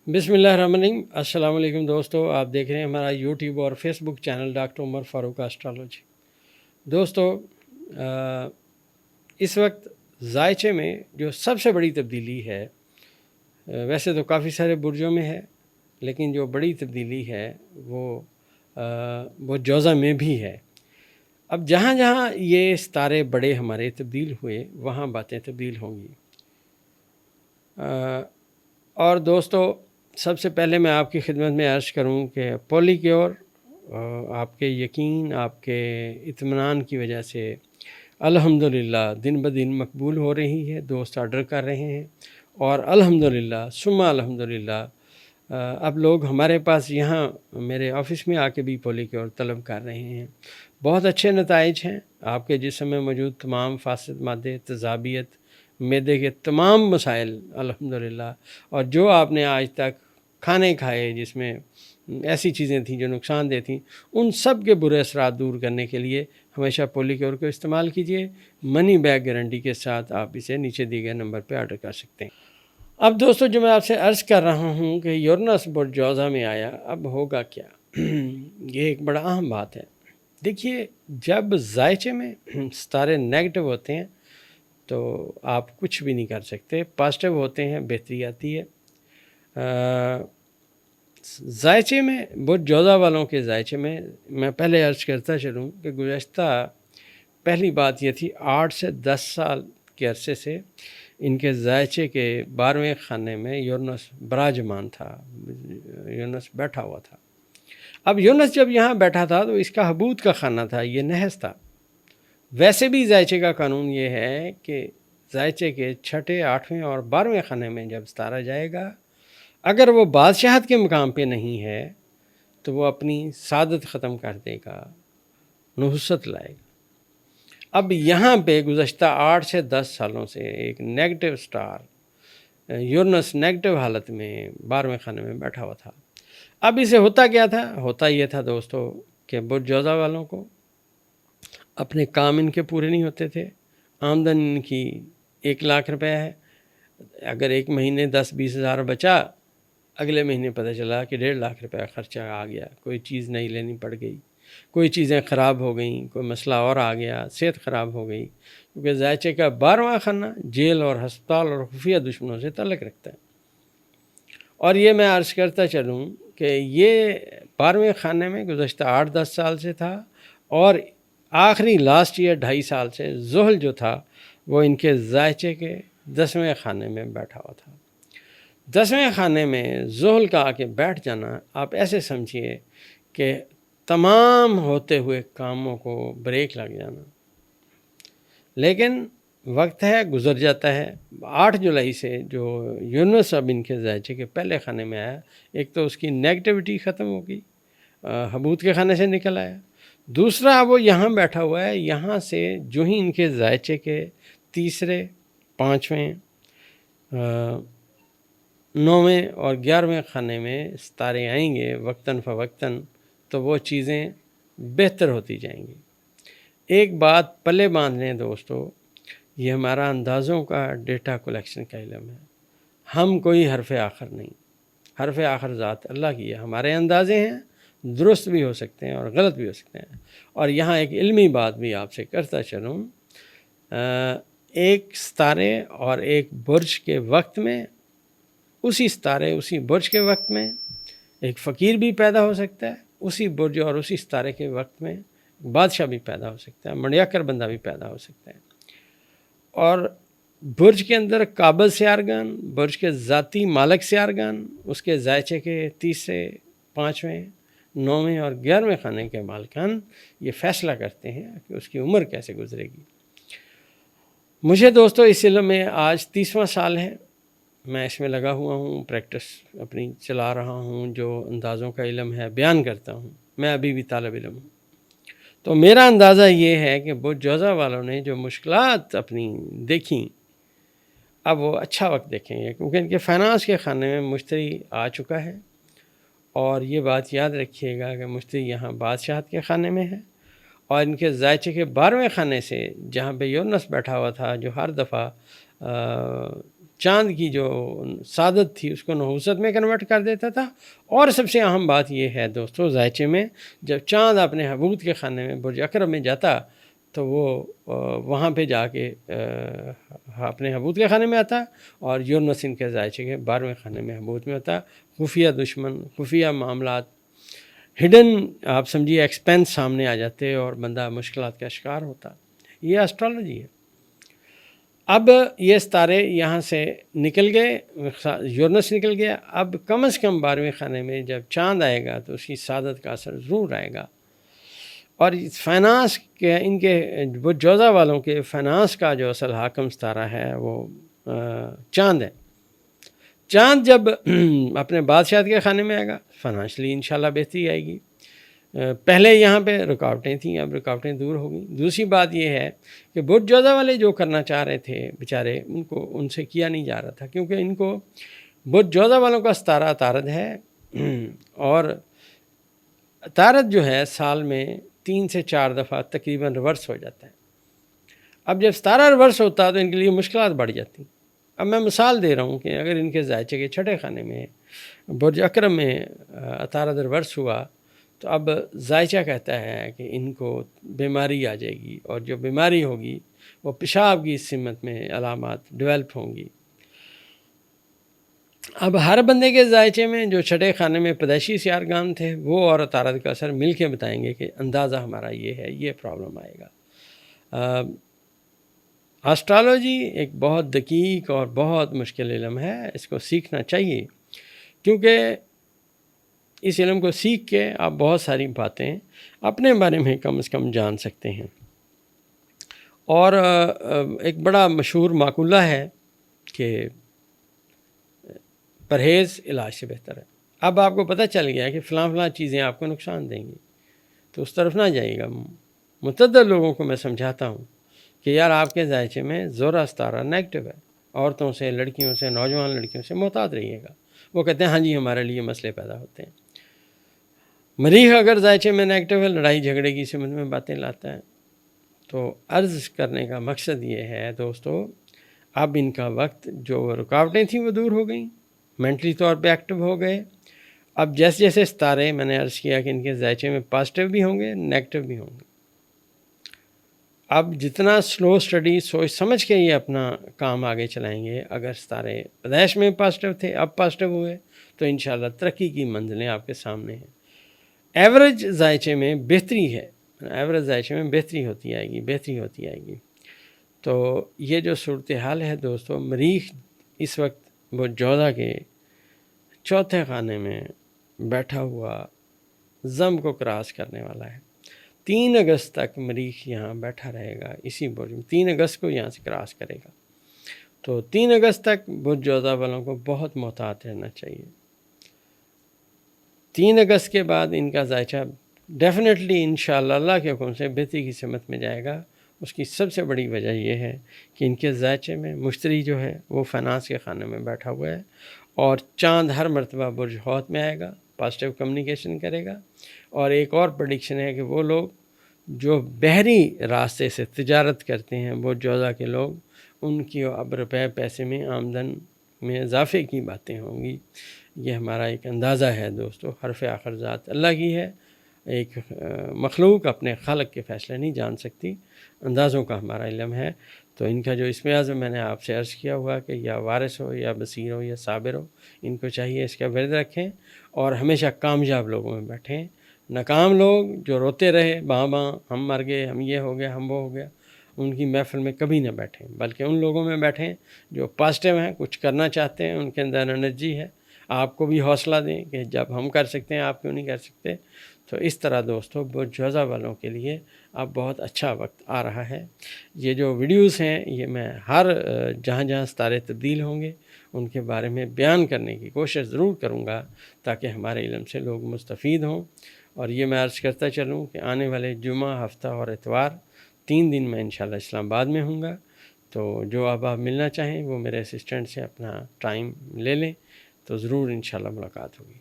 بسم اللہ الرحمن الرحیم۔ السلام علیکم دوستو، آپ دیکھ رہے ہیں ہمارا یوٹیوب اور فیس بک چینل ڈاکٹر عمر فاروق اسٹرالوجی۔ دوستو، اس وقت ذائچے میں جو سب سے بڑی تبدیلی ہے، ویسے تو کافی سارے برجوں میں ہے، لیکن جو بڑی تبدیلی ہے وہ جوزہ میں بھی ہے۔ اب جہاں جہاں یہ ستارے بڑے ہمارے تبدیل ہوئے، وہاں باتیں تبدیل ہوں گی۔ اور دوستو، سب سے پہلے میں آپ کی خدمت میں عرض کروں کہ پولی کیور آپ کے یقین، آپ کے اطمینان کی وجہ سے الحمدللہ دن بدن مقبول ہو رہی ہے۔ دوست آرڈر کر رہے ہیں اور الحمدللہ ثم الحمدللہ اب لوگ ہمارے پاس یہاں میرے آفس میں آ کے بھی پولی کیور طلب کر رہے ہیں۔ بہت اچھے نتائج ہیں۔ آپ کے جسم میں موجود تمام فاسد مادے، تذابیت، معدے کے تمام مسائل الحمدللہ، اور جو آپ نے آج تک کھانے کھائے جس میں ایسی چیزیں تھیں جو نقصان دہ تھیں، ان سب کے برے اثرات دور کرنے کے لیے ہمیشہ پولی کیور کو استعمال کیجیے۔ منی بیک گارنٹی کے ساتھ آپ اسے نیچے دیے گئے نمبر پہ آرڈر کر سکتے ہیں۔ اب دوستو، جو میں آپ سے عرض کر رہا ہوں کہ یورینس برج جوزہ میں آیا، اب ہوگا کیا؟ یہ ایک بڑا اہم بات ہے۔ دیکھیے، جب ذائچے میں ستارے نیگیٹو ہوتے ہیں تو آپ کچھ بھی نہیں کر سکتے، پازیٹیو ہوتے ہیں بہتری آتی ہے۔ ذائچے میں برج جوزہ والوں کے ذائچے میں پہلے عرض کرتا چلوں کہ گزشتہ پہلی بات یہ تھی 8 سے 10 سال کے عرصے سے ان کے ذائچے کے 12ویں خانے میں یورینس براجمان تھا، یورینس بیٹھا ہوا تھا۔ اب یورینس جب یہاں بیٹھا تھا تو اس کا حبوط کا خانہ تھا، یہ نحس تھا۔ ویسے بھی ذائچے کا قانون یہ ہے کہ ذائچے کے 6، 8ویں اور 12ویں خانے میں جب ستارہ جائے گا، اگر وہ بادشاہت کے مقام پہ نہیں ہے تو وہ اپنی سعادت ختم کر دے گا، نحوست لائے گا۔ اب یہاں پہ گزشتہ 8 سے 10 سالوں سے ایک نیگیٹو سٹار یورینس نیگیٹو حالت میں 12ویں خانے میں بیٹھا ہوا تھا۔ اب اسے ہوتا کیا تھا؟ ہوتا یہ تھا دوستو کہ برج جوزہ والوں کو اپنے کام ان کے پورے نہیں ہوتے تھے۔ آمدن ان کی 1 لاکھ روپے ہے، اگر ایک مہینے 10-20 ہزار بچا، اگلے مہینے پتہ چلا کہ 1.5 لاکھ روپے خرچہ آ گیا، کوئی چیز نہیں لینی پڑ گئی، کوئی چیزیں خراب ہو گئیں، کوئی مسئلہ اور آ گیا، صحت خراب ہو گئی، کیونکہ ذائچے کا 12واں خانہ جیل اور ہسپتال اور خفیہ دشمنوں سے تعلق رکھتا ہے۔ اور یہ میں عرض کرتا چلوں کہ یہ 12ویں خانے میں گزشتہ 8-10 سال سے تھا، اور آخری لاسٹ ایئر 2.5 سال سے زحل جو تھا وہ ان کے ذائچے کے 10ویں خانے میں بیٹھا ہوا تھا۔ 10ویں خانے میں زحل کا آ کے بیٹھ جانا، آپ ایسے سمجھیے کہ تمام ہوتے ہوئے کاموں کو بریک لگ جانا۔ لیکن وقت ہے، گزر جاتا ہے۔ 8 جولائی سے جو یورینس اب ان کے ذائچے کے پہلے خانے میں آیا، ایک تو اس کی نیگیٹیوٹی ختم ہو گئی، حبوط کے خانے سے نکل آیا۔ دوسرا، وہ یہاں بیٹھا ہوا ہے، یہاں سے جو ہی ان کے ذائچے کے 3، 5ویں، 9ویں اور 11ویں خانے میں ستارے آئیں گے وقتاً فوقتاً، تو وہ چیزیں بہتر ہوتی جائیں گی۔ ایک بات پلے باندھ لیں دوستو، یہ ہمارا اندازوں کا ڈیٹا کلیکشن کا علم ہے، ہم کوئی حرف آخر نہیں، حرف آخر ذات اللہ کی ہے۔ ہمارے اندازے ہیں، درست بھی ہو سکتے ہیں اور غلط بھی ہو سکتے ہیں۔ اور یہاں ایک علمی بات بھی آپ سے کرتا چلوں، ایک ستارے اور ایک برج کے وقت میں، اسی ستارے اسی برج کے وقت میں ایک فقیر بھی پیدا ہو سکتا ہے، اسی برج اور اسی ستارے کے وقت میں بادشاہ بھی پیدا ہو سکتا ہے، منڈیاکر بندہ بھی پیدا ہو سکتا ہے۔ اور برج کے اندر قابل سیارگان، برج کے ذاتی مالک سیارگان، اس کے ذائچے کے 3، 5ویں، 9ویں اور 11ویں خانے کے مالکان یہ فیصلہ کرتے ہیں کہ اس کی عمر کیسے گزرے گی۔ مجھے دوستو اس علم میں آج 30واں سال ہے، میں اس میں لگا ہوا ہوں، پریکٹس اپنی چلا رہا ہوں، جو اندازوں کا علم ہے بیان کرتا ہوں۔ میں ابھی بھی طالب علم ہوں، تو میرا اندازہ یہ ہے کہ برج جوزہ والوں نے جو مشکلات اپنی دیکھیں، اب وہ اچھا وقت دیکھیں گے، کیونکہ ان کے فائنانس کے خانے میں مشتری آ چکا ہے۔ اور یہ بات یاد رکھیے گا کہ مشتری یہاں بادشاہت کے خانے میں ہے، اور ان کے ذائچے کے 12ویں خانے سے جہاں پہ یورینس بیٹھا ہوا تھا، جو ہر دفعہ چاند کی جو سعادت تھی اس کو نحوست میں کنورٹ کر دیتا تھا. اور سب سے اہم بات یہ ہے دوستو، زائچے میں جب چاند اپنے حبوط کے خانے میں برج اکرم میں جاتا تو وہ وہاں پہ جا کے اپنے حبوط کے خانے میں آتا، اور یورنس ان کے زائچے کے 12ویں خانے میں حبوط میں ہوتا. خفیہ دشمن، خفیہ معاملات، ہڈن آپ سمجھیے ایکسپینس سامنے آ جاتے اور بندہ مشکلات کا شکار ہوتا. یہ اسٹرالوجی ہے. اب یہ ستارے یہاں سے نکل گئے، یورنس نکل گیا. اب کم از کم 12ویں خانے میں جب چاند آئے گا تو اس کی سعادت کا اثر ضرور آئے گا. اور فائنانس کے ان کے وہ جوزہ والوں کے فائنانس کا جو اصل حاکم ستارہ ہے وہ چاند ہے. چاند جب اپنے بادشاہت کے خانے میں آئے گا فائنانشلی انشاءاللہ بہتری آئے گی. پہلے یہاں پہ رکاوٹیں تھیں، اب رکاوٹیں دور ہو گئیں. دوسری بات یہ ہے کہ برج جوزہ والے جو کرنا چاہ رہے تھے بیچارے، ان سے کیا نہیں جا رہا تھا، کیونکہ ان کو برج جوزہ والوں کا ستارہ عطارد ہے، اور عطارد جو ہے سال میں 3 سے 4 دفعہ تقریباً ریورس ہو جاتا ہے. اب جب ستارہ ریورس ہوتا ہے تو ان کے لیے مشکلات بڑھ جاتی. اب میں مثال دے رہا ہوں کہ اگر ان کے زائچے کے 6 خانے میں برج اکرم میں عطارد ریورس ہوا تو اب زائچہ کہتا ہے کہ ان کو بیماری آ جائے گی، اور جو بیماری ہوگی وہ پیشاب کی سمت میں علامات ڈیولپ ہوں گی. اب ہر بندے کے زائچے میں جو 6 خانے میں پیدائشی سیارگان تھے وہ اور عطارد کا اثر مل کے بتائیں گے کہ اندازہ ہمارا یہ ہے، یہ پرابلم آئے گا. اسٹرالوجی ایک بہت دقیق اور بہت مشکل علم ہے، اس کو سیکھنا چاہیے، کیونکہ اس علم کو سیکھ کے آپ بہت ساری باتیں اپنے بارے میں کم از کم جان سکتے ہیں. اور ایک بڑا مشہور مقولہ ہے کہ پرہیز علاج سے بہتر ہے. اب آپ کو پتہ چل گیا کہ فلاں چیزیں آپ کو نقصان دیں گی تو اس طرف نہ جائے گا. متعدد لوگوں کو میں سمجھاتا ہوں کہ یار آپ کے زائچے میں زورا ستارہ نیگیٹو ہے، عورتوں سے، لڑکیوں سے، نوجوان لڑکیوں سے محتاط رہیے گا. وہ کہتے ہیں ہاں جی ہمارے لیے مسئلے پیدا ہوتے ہیں. مریخ اگر زائچے میں نیگیٹو ہے، لڑائی جھگڑے کی سمت میں باتیں لاتا ہے. تو عرض کرنے کا مقصد یہ ہے دوستو، اب ان کا وقت جو رکاوٹیں تھیں وہ دور ہو گئیں، مینٹلی طور پہ ایکٹیو ہو گئے. اب جیسے جیسے ستارے، میں نے عرض کیا کہ ان کے زائچے میں پازیٹیو بھی ہوں گے، نیگیٹو بھی ہوں گے. اب جتنا سلو اسٹڈی سوچ سمجھ کے یہ اپنا کام آگے چلائیں گے، اگر ستارے پیدائش میں پازیٹیو تھے اب پازیٹیو ہوئے تو انشاءاللہ ترقی کی منزلیں آپ کے سامنے ہیں. ایوریج زائچے میں بہتری ہے، ایوریج زائچے میں بہتری ہوتی آئے گی. تو یہ جو صورتحال ہے دوستو، مریخ اس وقت وہ جوزہ کے 4 خانے میں بیٹھا ہوا ضم کو کراس کرنے والا ہے. 3 اگست تک مریخ یہاں بیٹھا رہے گا اسی برج میں، 3 اگست کو یہاں سے کراس کرے گا. تو 3 اگست تک برج جوزہ والوں کو بہت محتاط رہنا چاہیے. 3 اگست کے بعد ان کا زائچہ ڈیفینیٹلی انشاءاللہ اللہ کے حکم سے بہتری کی سمت میں جائے گا. اس کی سب سے بڑی وجہ یہ ہے کہ ان کے زائچے میں مشتری جو ہے وہ فائنانس کے خانے میں بیٹھا ہوا ہے، اور چاند ہر مرتبہ برج حوت میں آئے گا، پازیٹیو کمیونیکیشن کرے گا. اور ایک اور پریڈکشن ہے کہ وہ لوگ جو بحری راستے سے تجارت کرتے ہیں، برج جوزہ کے لوگ، ان کی اب روپے پیسے میں آمدن میں اضافے کی باتیں ہوں گی. یہ ہمارا ایک اندازہ ہے دوستو. حرف آخر ذات اللہ کی ہے. ایک مخلوق اپنے خالق کے فیصلے نہیں جان سکتی، اندازوں کا ہمارا علم ہے. تو ان کا جو اسم اعظم میں نے آپ سے عرض کیا ہوا کہ یا وارث ہو یا بصیر ہو یا صابر ہو، ان کو چاہیے اس کا ورد رکھیں اور ہمیشہ کامیاب لوگوں میں بیٹھیں. ناکام لوگ جو روتے رہے باں ہم مر گئے، ہم یہ ہو گیا، ہم وہ ہو گیا، ان کی محفل میں کبھی نہ بیٹھیں، بلکہ ان لوگوں میں بیٹھیں جو پازیٹیو ہیں، کچھ کرنا چاہتے ہیں، ان کے اندر انرجی ہے. آپ کو بھی حوصلہ دیں کہ جب ہم کر سکتے ہیں آپ کیوں نہیں کر سکتے. تو اس طرح دوستو برج جوزہ والوں کے لیے اب بہت اچھا وقت آ رہا ہے. یہ جو ویڈیوز ہیں یہ میں ہر جہاں جہاں ستارے تبدیل ہوں گے ان کے بارے میں بیان کرنے کی کوشش ضرور کروں گا تاکہ ہمارے علم سے لوگ مستفید ہوں. اور یہ میں عرض کرتا چلوں کہ آنے والے جمعہ، ہفتہ اور اتوار 3 دن میں انشاءاللہ اسلام آباد میں ہوں گا. تو جو اب آپ ملنا چاہیں وہ میرے اسسٹنٹ سے اپنا ٹائم لے لیں تو ضرور انشاءاللہ ملاقات ہوگی.